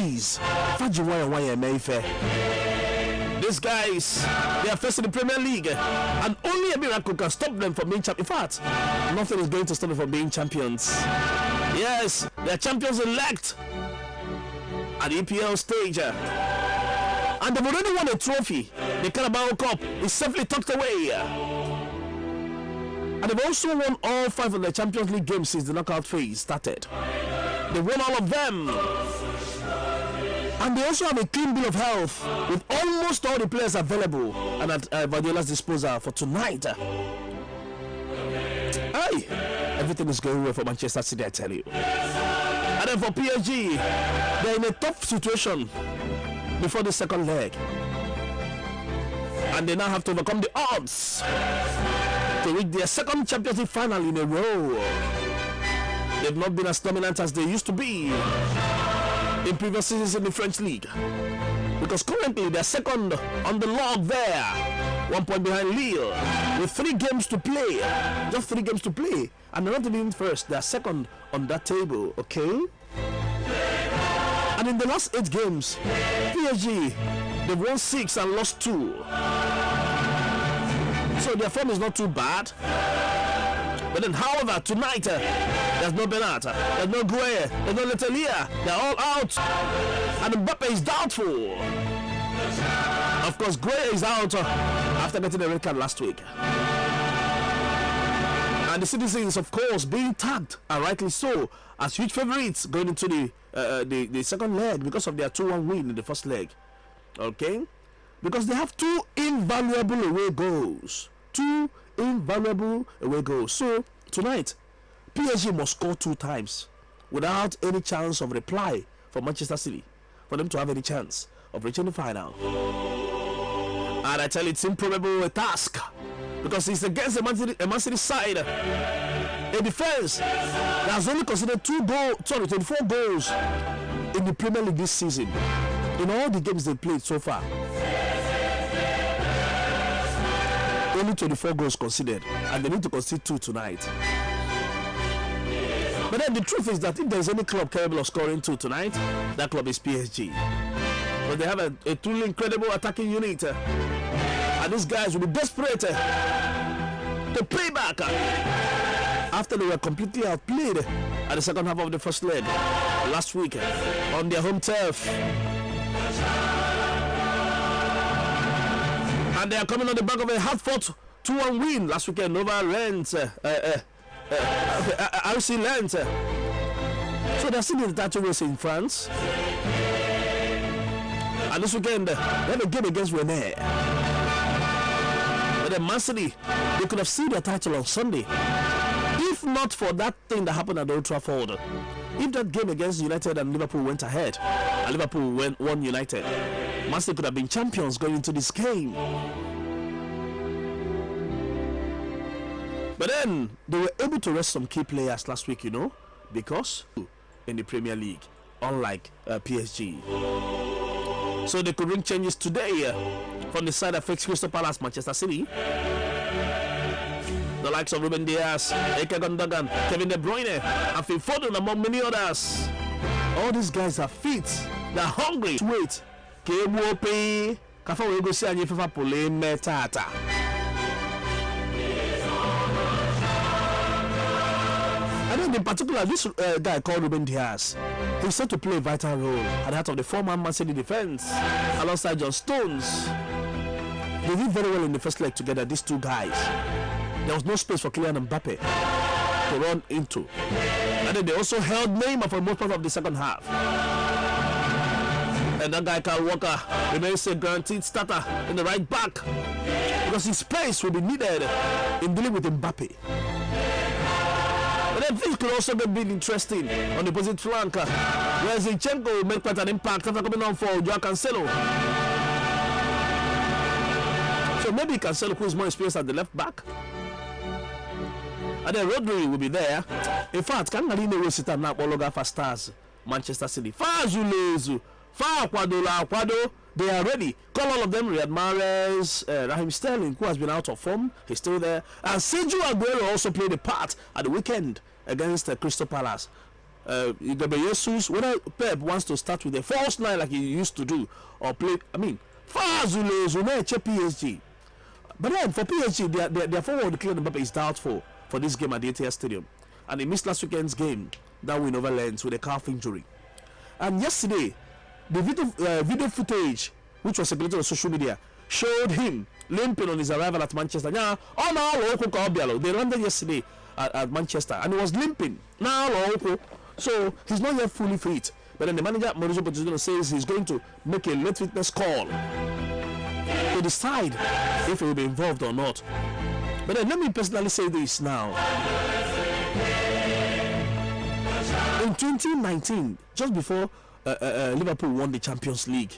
please. Fajiwaya Mayfair. These guys, they are facing the Premier League, and only a miracle can stop them from being champions. In fact, nothing is going to stop them from being champions. Yes, they are champions elect at the EPL stage, and they've already won a trophy. The Carabao Cup is safely tucked away, and they've also won all 5 of the Champions League games since the knockout phase started. They won all of them. And they also have a clean bill of health with almost all the players available and at Guardiola's disposal for tonight. Hey, everything is going well for Manchester City, I tell you. And then for PSG, they're in a tough situation before the second leg. And they now have to overcome the odds to reach their second Champions League final in a row. They've not been as dominant as they used to be in previous seasons in the French league, because currently they're second on the log there, 1 point behind Lille with 3 games to play, just 3 games to play, and they're not even first, they're second on that table. Okay, and in the last 8 games, PSG, they've won 6 and lost 2, so their form is not too bad. But then, however, tonight there's no Bernat, there's no Gueye, there's no Letelier. They're all out, and Mbappe is doubtful. Of course, Gueye is out after getting a red card last week. And the citizens, of course, being tagged, and rightly so, as huge favorites going into the second leg because of their 2-1 win in the first leg. Okay, because they have 2 invaluable away goals. 2 invaluable away goals. So tonight, PSG must score 2 times without any chance of reply for Manchester City for them to have any chance of reaching the final. And I tell you, it's improbable a task, because it's against a Man City side, a defense that has only considered 24 goals in the Premier League this season in all the games they played so far. Only 24 goals conceded, and they need to concede 2 tonight. But then the truth is that if there's any club capable of scoring 2 tonight, that club is PSG. But they have a truly incredible attacking unit, and these guys will be desperate to pay back after they were completely outplayed at the second half of the first leg last week on their home turf. And they are coming on the back of a hard-fought 2-1 win last weekend over RC Lens. So they're still in the title race in France. And this weekend, they have a game against Rennes. But then Man City, they could have seen their title on Sunday if not for that thing that happened at Old Trafford. If that game against United and Liverpool went ahead, and Liverpool won United, Man City could have been champions going into this game. But then they were able to rest some key players last week, because in the Premier League, unlike PSG. So they could bring changes today from the side that faced Crystal Palace, Manchester City. The likes of Ruben Dias, Eke Gundogan, Kevin De Bruyne, and Phil Foden, among many others. All these guys are fit, they're hungry. Wait. And then in particular, this guy called Ruben Dias, he's set to play a vital role at the heart of the former Man City defense alongside John Stones. They did very well in the first leg together, these 2 guys. There was no space for Kylian Mbappe to run into. And then they also held Neymar for most part of the second half. And that guy, Kyle Walker, remains a guaranteed starter in the right back, because his space will be needed in dealing with Mbappe. But then things could also get bit interesting on the opposite flank, where Zinchenko will make quite an impact after coming on for Joao Cancelo. So maybe Cancelo, who is more experienced at the left back. And then Rodri will be there. In fact, Kangarine will sit and all over for stars. Manchester City. Fazulezu. Fa Aquado. They are ready. Call all of them. Riyad Mahrez, Raheem Sterling, who has been out of form. He's still there. And Sergio Aguero also played a part at the weekend against Crystal Palace. the Jesus, whether Pep wants to start with a false nine like he used to do, or play, I mean, PSG. But then for PSG, their forward Kylian Mbappe is doubtful for this game at the ATS Stadium, and he missed last weekend's game that win over Lens with a calf injury. And yesterday, the video footage which was circulated on social media showed him limping on his arrival at Manchester. Now, they landed yesterday at Manchester, and he was limping. So he's not yet fully fit. But then the manager Mauricio Pochettino says he's going to make a late fitness call to decide if he will be involved or not. But then let me personally say this now. In 2019, just before Liverpool won the Champions League,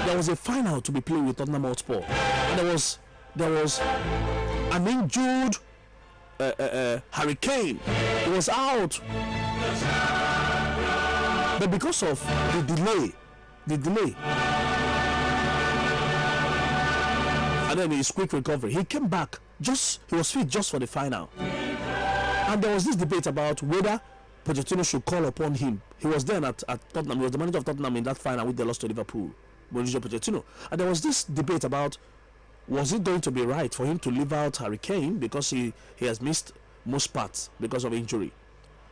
there was a final to be played with Tottenham Hotspur, and there was an injured Harry Kane. He was out, but because of the delay, and then his quick recovery, he came back. He was fit just for the final, and there was this debate about whether Pochettino should call upon him. He was then at Tottenham. He was the manager of Tottenham in that final with the loss to Liverpool, Mauricio Pochettino. And there was this debate about, was it going to be right for him to leave out Harry Kane because he has missed most parts because of injury?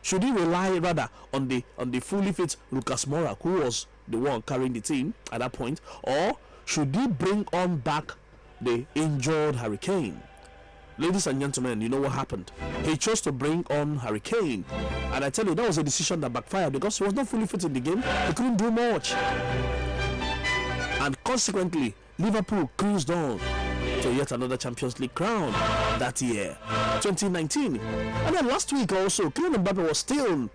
Should he rely rather on the fully fit Lucas Moura, who was the one carrying the team at that point, or should he bring on back the injured Harry Kane? Ladies and gentlemen, you know what happened. He chose to bring on Harry Kane, and I tell you, that was a decision that backfired because he was not fully fit in the game. He couldn't do much, and consequently, Liverpool cruised on to yet another Champions League crown that year, 2019. And then last week also, Kylian Mbappe was still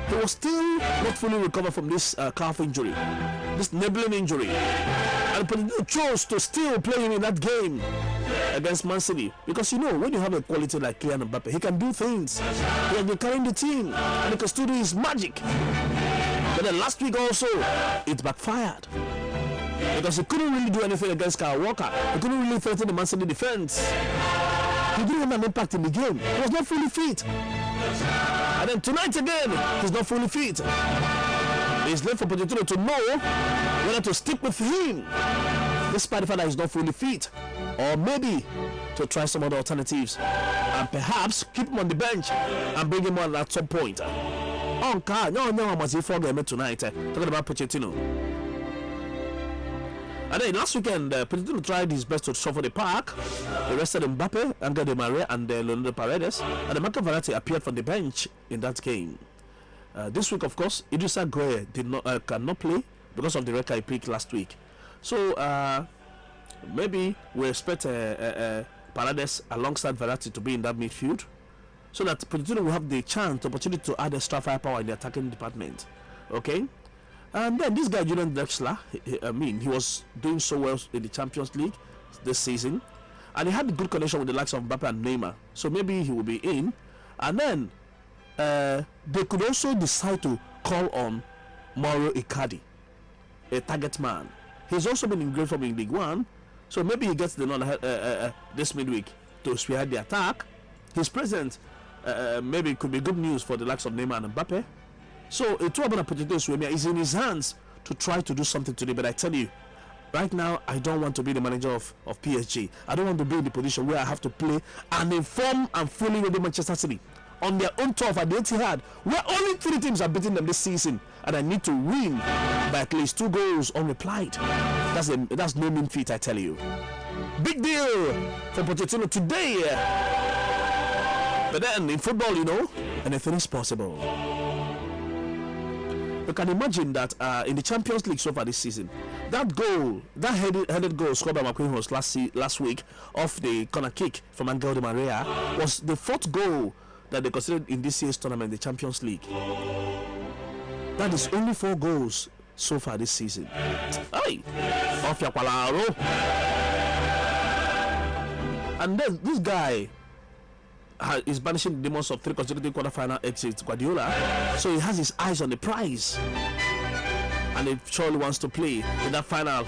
not fully recovered from this calf injury, this niggling injury, and Pochettino chose to still play him in that game against Man City, because you know, when you have a quality like Kylian Mbappe, he can do things. He has been carrying the team, and he can still do his magic. But then last week also, it backfired, because he couldn't really do anything against Kyle Walker. He couldn't really threaten the Man City defense. He didn't have an impact in the game. He was not fully fit. And then tonight again, he's not fully fit. It's left for Pochettino to know whether to stick with him, despite the fact that he's not fully fit, or maybe to try some other alternatives and perhaps keep him on the bench and bring him on at some point. No, must he forget tonight? Talking about Pochettino. And then last weekend, Pochettino tried his best to shuffle the pack. He rested Mbappe, Angel Di Maria, and Leonardo Paredes, and the Marco Verratti appeared from the bench in that game. This week, of course, Idrissa Gueye cannot play because of the red card he picked last week. So maybe we expect Paredes alongside Verratti to be in that midfield, so that Pochettino will have the opportunity to add extra firepower in the attacking department. Okay. And then this guy, Julian Drexler, he was doing so well in the Champions League this season, and he had a good connection with the likes of Mbappe and Neymar, so maybe he will be in. And then they could also decide to call on Mauro Icardi, a target man. He's also been in great form in League One, so maybe he gets the nod this midweek to spearhead the attack. His presence maybe could be good news for the likes of Neymar and Mbappe. So Pochettino is in his hands to try to do something today. But I tell you, right now, I don't want to be the manager of PSG. I don't want to be in the position where I have to play and inform and fully ready Manchester City on their own turf at the Etihad, where only 3 teams are beating them this season, and I need to win by at least 2 goals unreplied. That's no mean feat, I tell you. Big deal for Pochettino today. But then in football, you know, anything is possible. You can imagine that in the Champions League so far this season, that headed goal scored by Marquinhos last week off the corner kick from Angel Di Maria was the 4th goal that they considered in this year's tournament, the Champions League. That is only 4 goals so far this season. Hey, off your palaro. And then this guy is banishing the demons of 3 consecutive quarterfinal exits, Guardiola, so he has his eyes on the prize, and he surely wants to play in that final.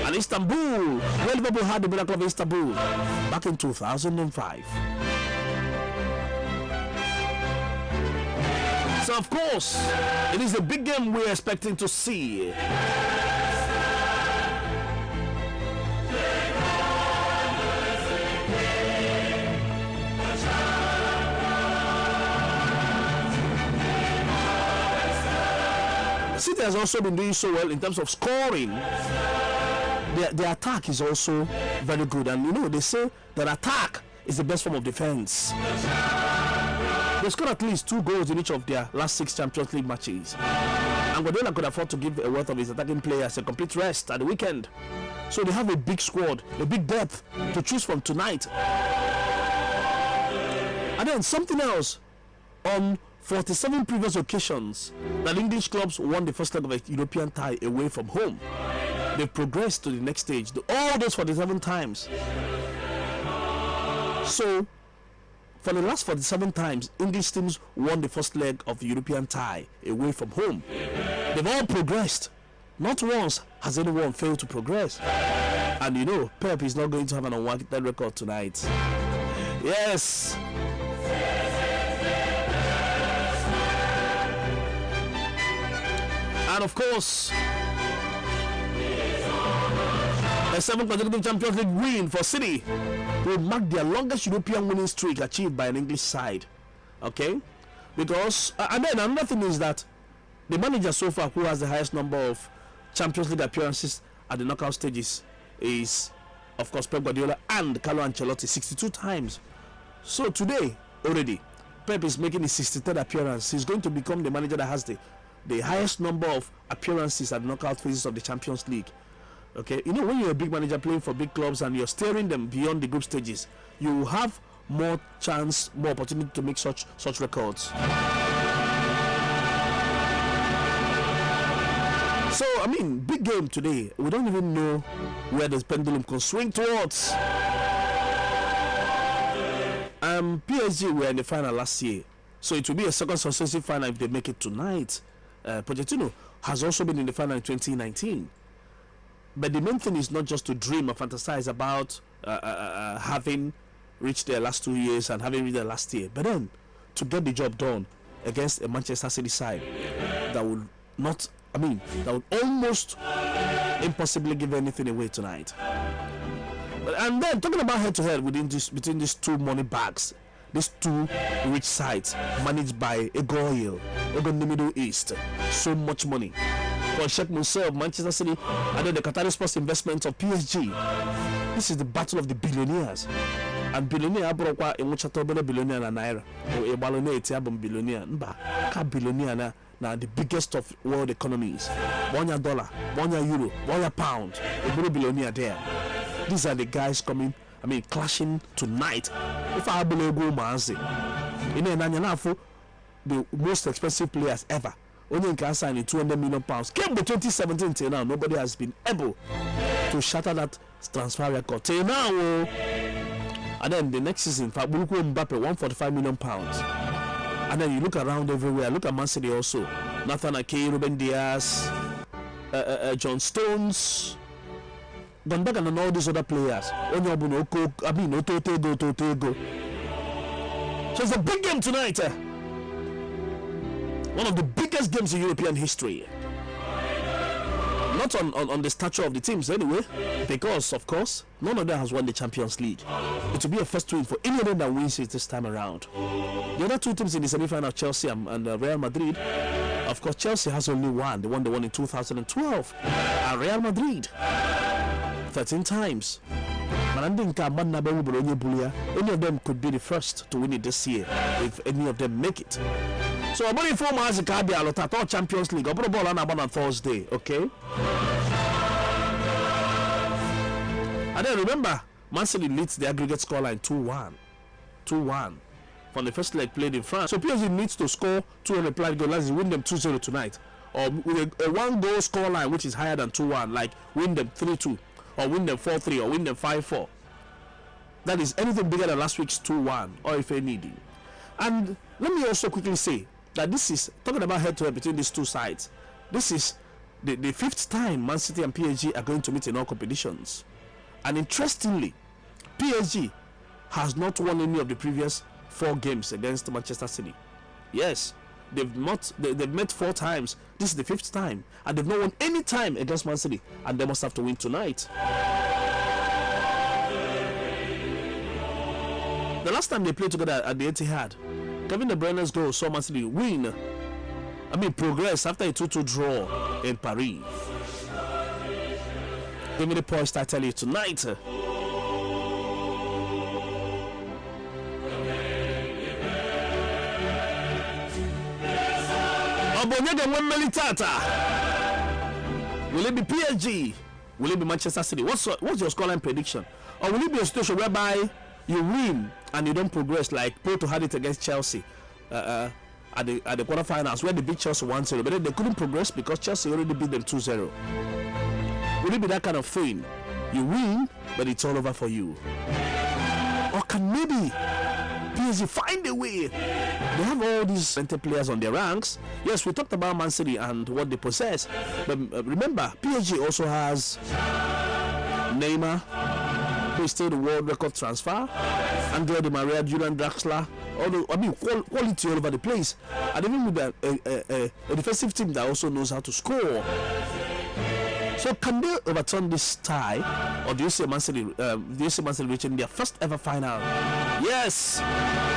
And Istanbul, where Liverpool had the miracle of Istanbul back in 2005. So, of course, it is the big game we're expecting to see. City has also been doing so well in terms of scoring. Their attack is also very good, and you know they say that attack is the best form of defense. They scored at least 2 goals in each of their last 6 Champions League matches, and Guardiola could afford to give a worth of his attacking players a complete rest at the weekend. So they have a big squad, a big depth to choose from tonight. And then something else, on 47 previous occasions that English clubs won the first leg of a European tie away from home, they've progressed to the next stage. All those 47 times. So, for the last 47 times, English teams won the first leg of the European tie away from home. They've all progressed. Not once has anyone failed to progress. And you know, Pep is not going to have an unwanted record tonight. Yes. And of course, a 7th consecutive Champions League win for City will mark their longest European winning streak achieved by an English side. Okay? Because, and then another thing is that the manager so far who has the highest number of Champions League appearances at the knockout stages is, of course, Pep Guardiola and Carlo Ancelotti, 62 times. So today, already, Pep is making his 63rd appearance. He's going to become the manager that has the highest number of appearances at the knockout phases of the Champions League. Okay, you know, when you're a big manager playing for big clubs and you're steering them beyond the group stages, you have more chance, more opportunity to make such records. So, I mean, big game today. We don't even know where the pendulum can swing towards. PSG were in the final last year, so it will be a second successive final if they make it tonight. Pochettino has also been in the final in 2019. But the main thing is not just to dream or fantasize about having reached their last 2 years and having reached their last year, but then to get the job done against a Manchester City side that would not, I mean, that would almost impossibly give anything away tonight. And then talking about head-to-head between these two money bags, these two rich sides managed by Ego in the Middle East, so much money. For Sheikh Mansour of Manchester City and then the Qatari Sports Investments of PSG. This is the battle of the billionaires. And billionaire abroqwa emuchatobele billionaire na naira. E balone etiabum billionaire. Nba ka billionaire na the biggest of world economies. $1, €1, £1, a billionaire there. These are the guys coming, I mean, clashing tonight. If I believe go manzi, in Nanyanafu, the most expensive players ever. Only can sign in £200 million. Came the 2017 till now. Nobody has been able to shatter that transfer record till now. And then the next season, Fabuku Mbappe, £145 million. And then you look around everywhere. Look at Man City also. Nathan Ake, Ruben Diaz, John Stones, Gundogan, and all these other players. So it's a big game tonight. One of the biggest games in European history. Not on the stature of the teams anyway, because of course none of them has won the Champions League. It will be a first win for any of them that wins it this time around. The other two teams in the semi-final, Chelsea and Real Madrid. Of course, Chelsea has only won. They won in 2012, and Real Madrid 13 times. Any of them could be the first to win it this year if any of them make it. So I'm going to inform us about Champions League. I'm going to ball on Thursday, okay? And then remember, Man City leads the aggregate scoreline 2-1. 2-1 from the first leg played in France. So PSG needs to score 2 reply goals. Let's win them 2-0 tonight. Or with a 1-goal scoreline which is higher than 2-1, like win them 3-2, or win them 4-3, or win them 5-4. That is anything bigger than last week's 2-1, or if they need it. And let me also quickly say that this is, talking about head-to-head between these two sides, this is the 5th time Man City and PSG are going to meet in all competitions. And interestingly, PSG has not won any of the previous 4 games against Manchester City. Yes, they've met 4 times. This is the 5th time, and they've not won any time against Man City, and they must have to win tonight. The last time they played together at the Etihad, Kevin De Bruyne's goal saw Man City progress after a 2-2 draw in Paris. Give me the points I tell you tonight. Will it be PSG? Will it be Manchester City? What's your scoreline prediction? Or will it be a situation whereby you win and you don't progress, like Porto had it against Chelsea at the quarterfinals, where they beat Chelsea 1-0, but then they couldn't progress because Chelsea already beat them 2-0. Will it be that kind of thing? You win, but it's all over for you. Or can maybe PSG find a way? They have all these center players on their ranks. Yes, we talked about Man City and what they possess, but remember, PSG also has Neymar, who is still the world record transfer, Andrea Di Maria, Julian Draxler, quality all over the place, and even with a defensive team that also knows how to score. So can they overturn this tie, or do you see Man City reaching their first ever final? Yes,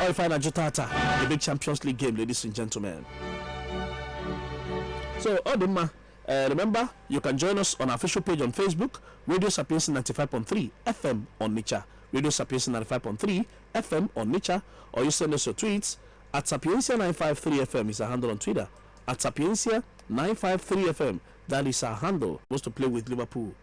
or final Jotata, the big Champions League game, ladies and gentlemen. So Odima, remember, you can join us on our official page on Facebook, Radio Sapientia 95.3 FM Onitsha, Radio Sapientia 95.3 FM Onitsha, or you send us your tweets at Sapientia 95.3 FM is our handle on Twitter, at Sapientia 95.3 FM. That is our handle. Supposed to play with Liverpool